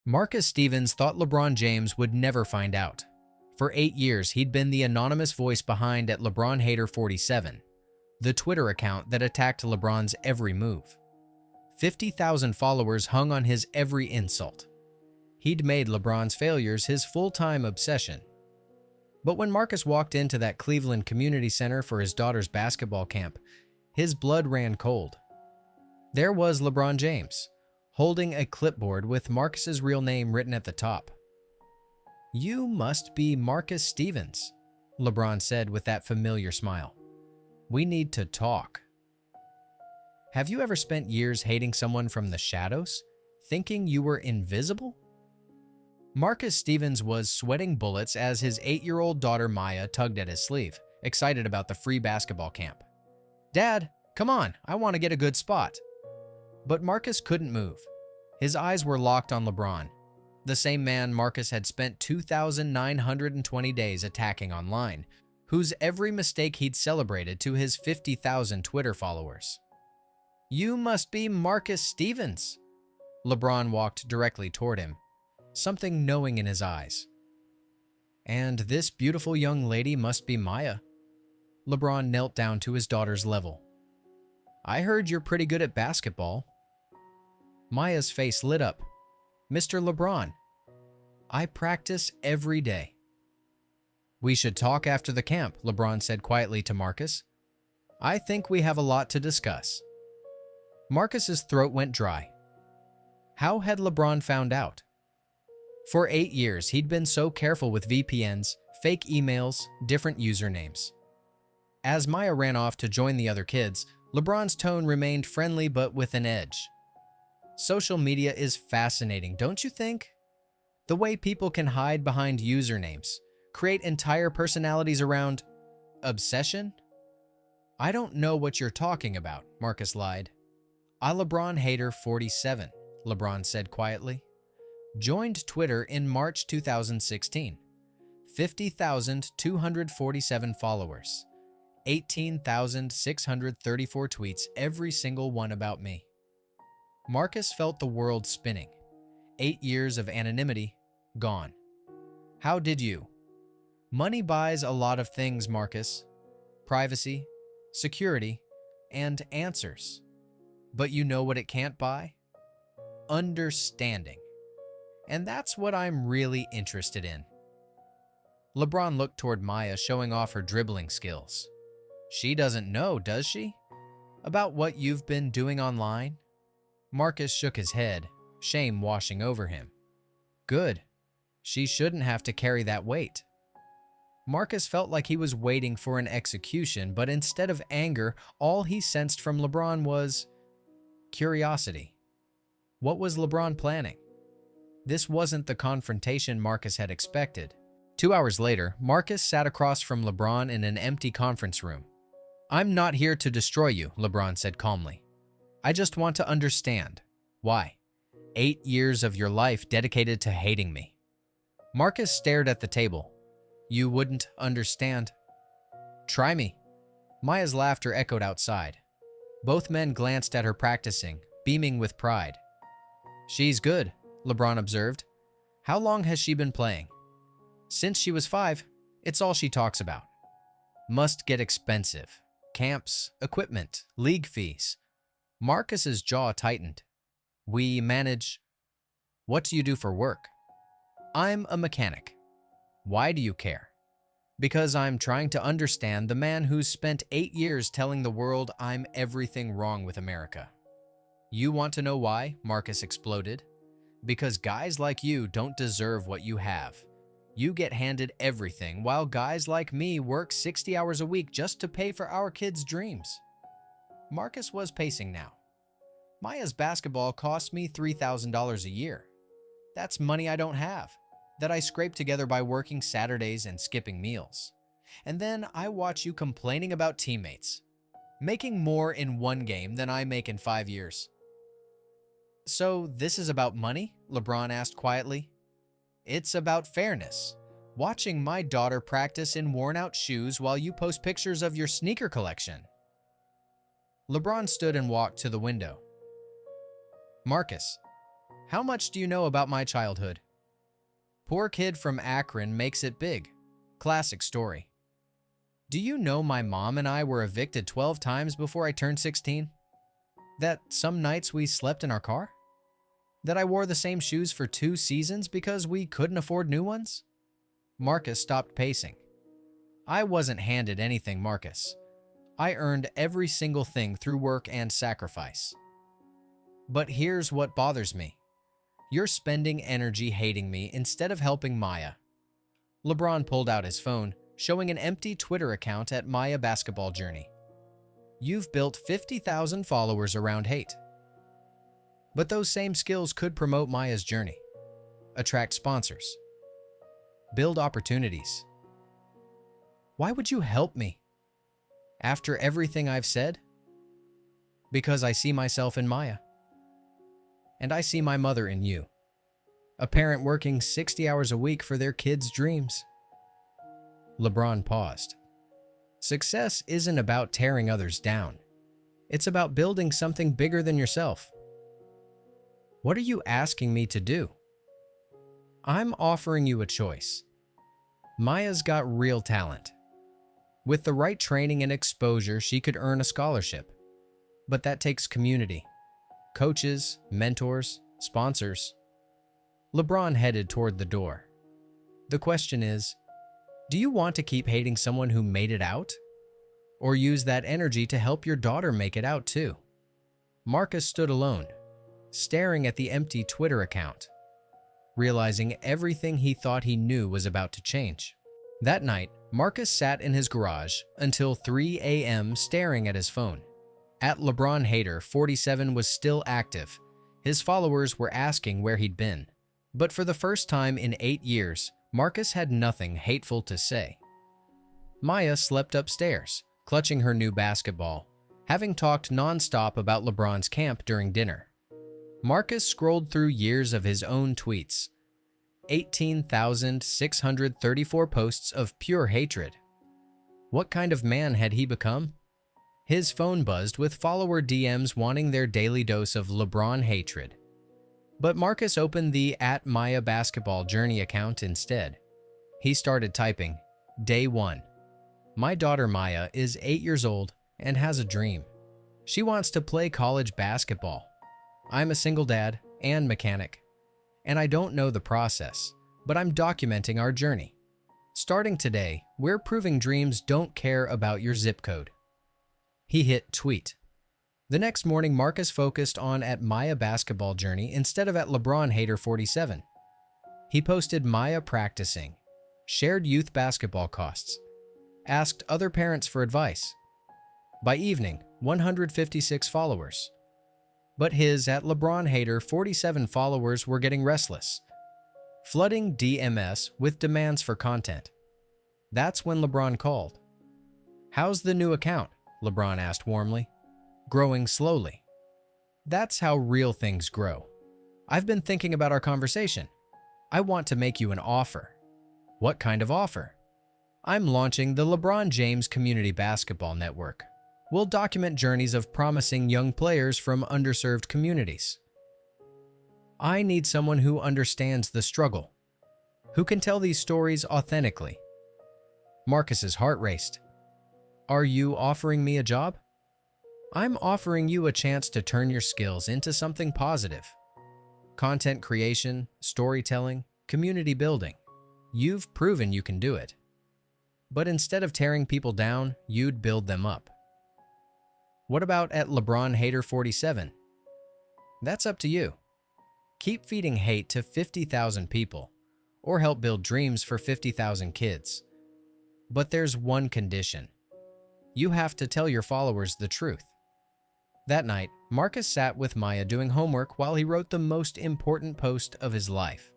Marcus Stevens thought LeBron James would never find out. For 8 years, he'd been the anonymous voice behind at LeBron Hater 47, the Twitter account that attacked LeBron's every move. 50,000 followers hung on his every insult. He'd made LeBron's failures his full-time obsession. But when Marcus walked into that Cleveland community center for his daughter's basketball camp, his blood ran cold. There was LeBron James, holding a clipboard with Marcus's real name written at the top. "You must be Marcus Stevens," LeBron said with that familiar smile. "We need to talk." Have you ever spent years hating someone from the shadows, thinking you were invisible? Marcus Stevens was sweating bullets as his 8-year-old daughter Maya tugged at his sleeve, excited about the free basketball camp. "Dad, come on, I want to get a good spot." But Marcus couldn't move. His eyes were locked on LeBron, the same man Marcus had spent 2,920 days attacking online, whose every mistake he'd celebrated to his 50,000 Twitter followers. "You must be Marcus Stevens." LeBron walked directly toward him, something knowing in his eyes. "And this beautiful young lady must be Maya." LeBron knelt down to his daughter's level. "I heard you're pretty good at basketball." Maya's face lit up. "Mr. LeBron, I practice every day." "We should talk after the camp," LeBron said quietly to Marcus. "I think we have a lot to discuss." Marcus's throat went dry. How had LeBron found out? For 8 years, he'd been so careful with VPNs, fake emails, different usernames. As Maya ran off to join the other kids, LeBron's tone remained friendly but with an edge. Social media is fascinating, don't you think? The way people can hide behind usernames, create entire personalities around obsession? "I don't know what you're talking about," Marcus lied. "LeBron Hater 47, LeBron said quietly. Joined Twitter in March 2016. 50,247 followers. 18,634 tweets, every single one about me." Marcus felt the world spinning. 8 years of anonymity, gone. "How did you?" "Money buys a lot of things, Marcus. Privacy, security, and answers. But you know what it can't buy? Understanding. And that's what I'm really interested in." LeBron looked toward Maya, showing off her dribbling skills. "She doesn't know, does she? About what you've been doing online?" Marcus shook his head, shame washing over him. "Good. She shouldn't have to carry that weight." Marcus felt like he was waiting for an execution, but instead of anger, all he sensed from LeBron was curiosity. What was LeBron planning? This wasn't the confrontation Marcus had expected. 2 hours later, Marcus sat across from LeBron in an empty conference room. "I'm not here to destroy you," LeBron said calmly. "I just want to understand. Why? 8 years of your life dedicated to hating me." Marcus stared at the table. "You wouldn't understand." "Try me." Maya's laughter echoed outside. Both men glanced at her practicing, beaming with pride. "She's good," LeBron observed. "How long has she been playing?" "Since she was 5. It's all she talks about." "Must get expensive. Camps, equipment, league fees." Marcus's jaw tightened. "We manage." "What do you do for work?" "I'm a mechanic." "Why do you care?" "Because I'm trying to understand the man who's spent 8 years telling the world I'm everything wrong with America." "You want to know why?" Marcus exploded. "Because guys like you don't deserve what you have. You get handed everything, while guys like me work 60 hours a week just to pay for our kids' dreams." Marcus was pacing now. "Maya's basketball costs me $3,000 a year. That's money I don't have, that I scrape together by working Saturdays and skipping meals. And then I watch you complaining about teammates, making more in one game than I make in 5 years." "So this is about money?" LeBron asked quietly. "It's about fairness. Watching my daughter practice in worn-out shoes while you post pictures of your sneaker collection." LeBron stood and walked to the window. "Marcus, How much do you know about my childhood? Poor kid from Akron makes it big. Classic story. Do you know my mom and I were evicted 12 times before I turned 16? That some nights we slept in our car? That I wore the same shoes for 2 seasons because we couldn't afford new ones? Marcus stopped pacing. I wasn't handed anything, Marcus. I earned every single thing through work and sacrifice. But here's what bothers me. You're spending energy hating me instead of helping Maya. LeBron pulled out his phone, showing an empty Twitter account at Maya Basketball Journey. You've built 50,000 followers around hate. But those same skills could promote Maya's journey, attract sponsors, build opportunities. Why would you help me? After everything I've said? Because I see myself in Maya. And I see my mother in you. A parent working 60 hours a week for their kids' dreams. LeBron paused. Success isn't about tearing others down. It's about building something bigger than yourself. What are you asking me to do? I'm offering you a choice. Maya's got real talent. With the right training and exposure, she could earn a scholarship. But that takes community. Coaches, mentors, sponsors. LeBron headed toward the door. The question is, do you want to keep hating someone who made it out? Or use that energy to help your daughter make it out too? Marcus stood alone, staring at the empty Twitter account, realizing everything he thought he knew was about to change. That night, Marcus sat in his garage until 3 a.m. staring at his phone. At LeBron Hater 47 was still active. His followers were asking where he'd been. But for the first time in 8 years, Marcus had nothing hateful to say. Maya slept upstairs, clutching her new basketball, having talked nonstop about LeBron's camp during dinner. Marcus scrolled through years of his own tweets. 18,634 posts of pure hatred. What kind of man had he become? His phone buzzed with follower DMs wanting their daily dose of LeBron hatred. But Marcus opened the @Maya Basketball Journey account instead. He started typing, Day 1. My daughter Maya is 8 years old and has a dream. She wants to play college basketball. I'm a single dad and mechanic, and I don't know the process, but I'm documenting our journey. Starting today, we're proving dreams don't care about your zip code. He hit tweet. The next morning, Marcus focused on @Maya Basketball Journey instead of @LeBron Hater 47. He posted Maya practicing, shared youth basketball costs, asked other parents for advice. By evening, 156 followers. But his @LeBron Hater 47 followers were getting restless, flooding DMs with demands for content. That's when LeBron called. How's the new account? LeBron asked warmly. Growing slowly. That's how real things grow. I've been thinking about our conversation. I want to make you an offer. What kind of offer? I'm launching the LeBron James Community Basketball Network. We'll document journeys of promising young players from underserved communities. I need someone who understands the struggle, who can tell these stories authentically. Marcus's heart raced. Are you offering me a job? I'm offering you a chance to turn your skills into something positive. Content creation, storytelling, community building. You've proven you can do it. But instead of tearing people down, you'd build them up. What about @LeBron Hater 47? That's up to you. Keep feeding hate to 50,000 people, or help build dreams for 50,000 kids. But there's one condition. You have to tell your followers the truth. That night, Marcus sat with Maya doing homework while he wrote the most important post of his life.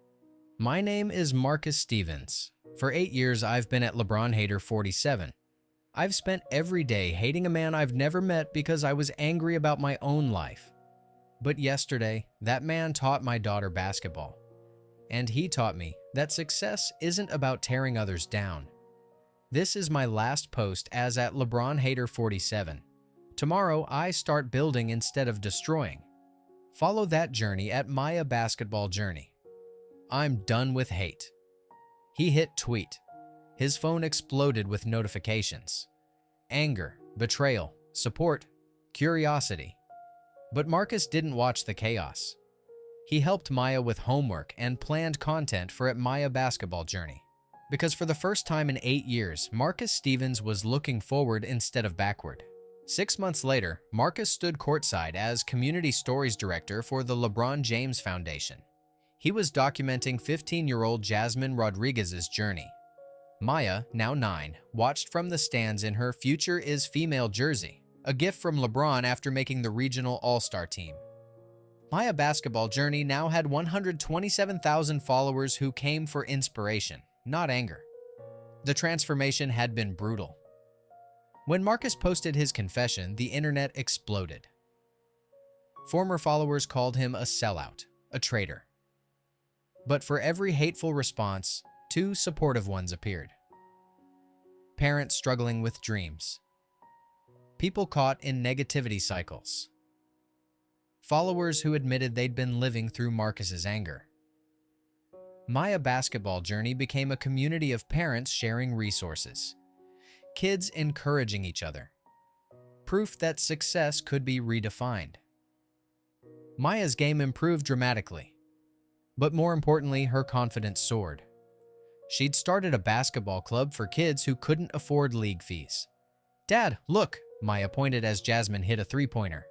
My name is Marcus Stevens. For 8 years, I've been @LeBron Hater 47. I've spent every day hating a man I've never met because I was angry about my own life. But yesterday, that man taught my daughter basketball. And he taught me that success isn't about tearing others down. This is my last post as @LeBron Hater 47. Tomorrow, I start building instead of destroying. Follow that journey at Maya Basketball Journey. I'm done with hate. He hit tweet. His phone exploded with notifications. Anger, betrayal, support, curiosity. But Marcus didn't watch the chaos. He helped Maya with homework and planned content for at Maya Basketball Journey. Because for the first time in 8 years, Marcus Stevens was looking forward instead of backward. 6 months later, Marcus stood courtside as Community Stories Director for the LeBron James Foundation. He was documenting 15-year-old Jasmine Rodriguez's journey. Maya, now 9, watched from the stands in her Future is Female jersey, a gift from LeBron after making the regional All-Star team. Maya Basketball Journey now had 127,000 followers who came for inspiration, not anger. The transformation had been brutal. When Marcus posted his confession, the internet exploded. Former followers called him a sellout, a traitor. But for every hateful response, 2 supportive ones appeared. Parents struggling with dreams. People caught in negativity cycles. Followers who admitted they'd been living through Marcus's anger. Maya Basketball Journey became a community of parents sharing resources. Kids encouraging each other. Proof that success could be redefined. Maya's game improved dramatically. But more importantly, her confidence soared. She'd started a basketball club for kids who couldn't afford league fees. "Dad, look," Maya pointed as Jasmine hit a three-pointer.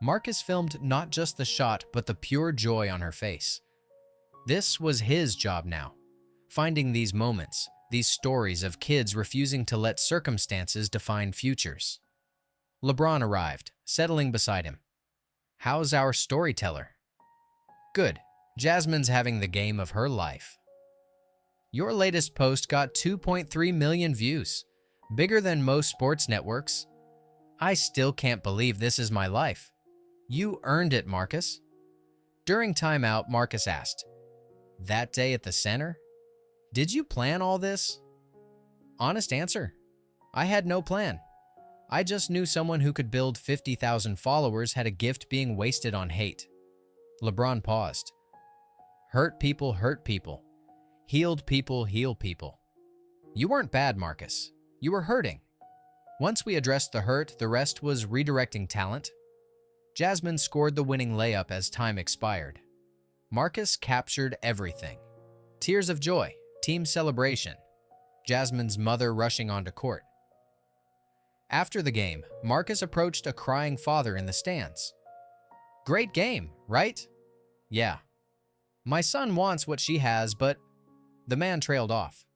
Marcus filmed not just the shot, but the pure joy on her face. This was his job now, finding these moments, these stories of kids refusing to let circumstances define futures. LeBron arrived, settling beside him. "How's our storyteller?" "Good. Jasmine's having the game of her life." "Your latest post got 2.3 million views, bigger than most sports networks. I still can't believe this is my life." "You earned it, Marcus." During timeout, Marcus asked, "That day at the center? Did you plan all this?" Honest answer, I had no plan. I just knew someone who could build 50,000 followers had a gift being wasted on hate. LeBron paused. Hurt people hurt people. Healed people heal people. You weren't bad, Marcus. You were hurting. Once we addressed the hurt, the rest was redirecting talent. Jasmine scored the winning layup as time expired. Marcus captured everything. Tears of joy, team celebration, Jasmine's mother rushing onto court. After the game, Marcus approached a crying father in the stands. "Great game, right?" "Yeah." "My son wants what she has, but..." The man trailed off.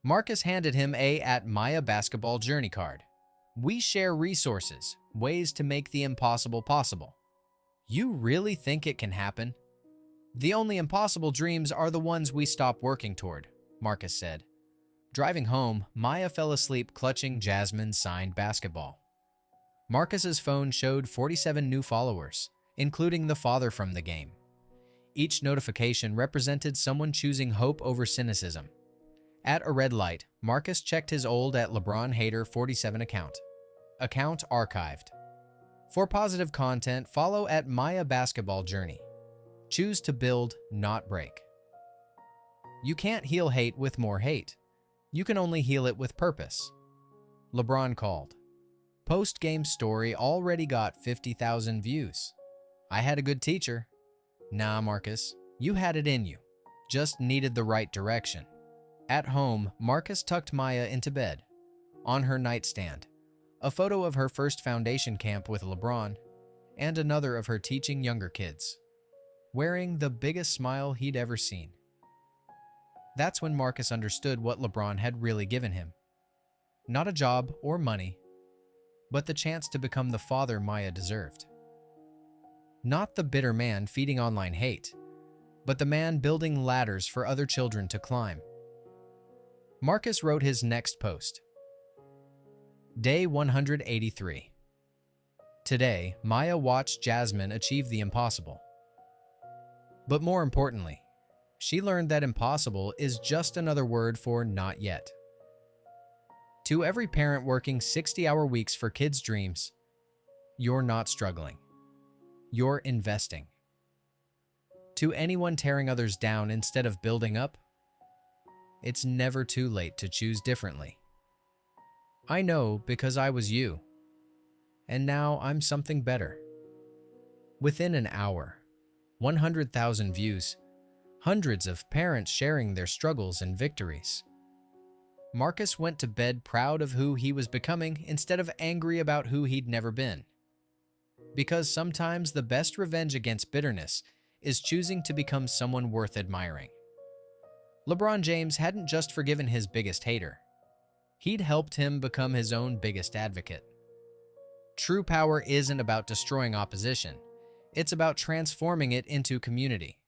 Marcus handed him a at Maya Basketball Journey card. "We share resources, ways to make the impossible possible." "You really think it can happen?" "The only impossible dreams are the ones we stop working toward," Marcus said. Driving home, Maya fell asleep clutching Jasmine's signed basketball. Marcus's phone showed 47 new followers, including the father from the game. Each notification represented someone choosing hope over cynicism. At a red light, Marcus checked his old at LeBron Hater 47 account. Account archived. For positive content, follow at Maya Basketball Journey. Choose to build, not break. You can't heal hate with more hate. You can only heal it with purpose. LeBron called. Post-game story already got 50,000 views. I had a good teacher. Nah, Marcus, you had it in you. Just needed the right direction. At home, Marcus tucked Maya into bed. On her nightstand, a photo of her first foundation camp with LeBron, and another of her teaching younger kids, wearing the biggest smile he'd ever seen. That's when Marcus understood what LeBron had really given him. Not a job or money, but the chance to become the father Maya deserved. Not the bitter man feeding online hate, but the man building ladders for other children to climb. Marcus wrote his next post. Day 183. Today, Maya watched Jasmine achieve the impossible. But more importantly, she learned that impossible is just another word for not yet. To every parent working 60-hour weeks for kids' dreams, you're not struggling. you're investing. To anyone tearing others down instead of building up, it's never too late to choose differently. I know because I was you, and now I'm something better. Within an hour, 100,000 views, hundreds of parents sharing their struggles and victories. Marcus went to bed proud of who he was becoming instead of angry about who he'd never been. Because sometimes the best revenge against bitterness is choosing to become someone worth admiring. LeBron James hadn't just forgiven his biggest hater. He'd helped him become his own biggest advocate. True power isn't about destroying opposition. It's about transforming it into community.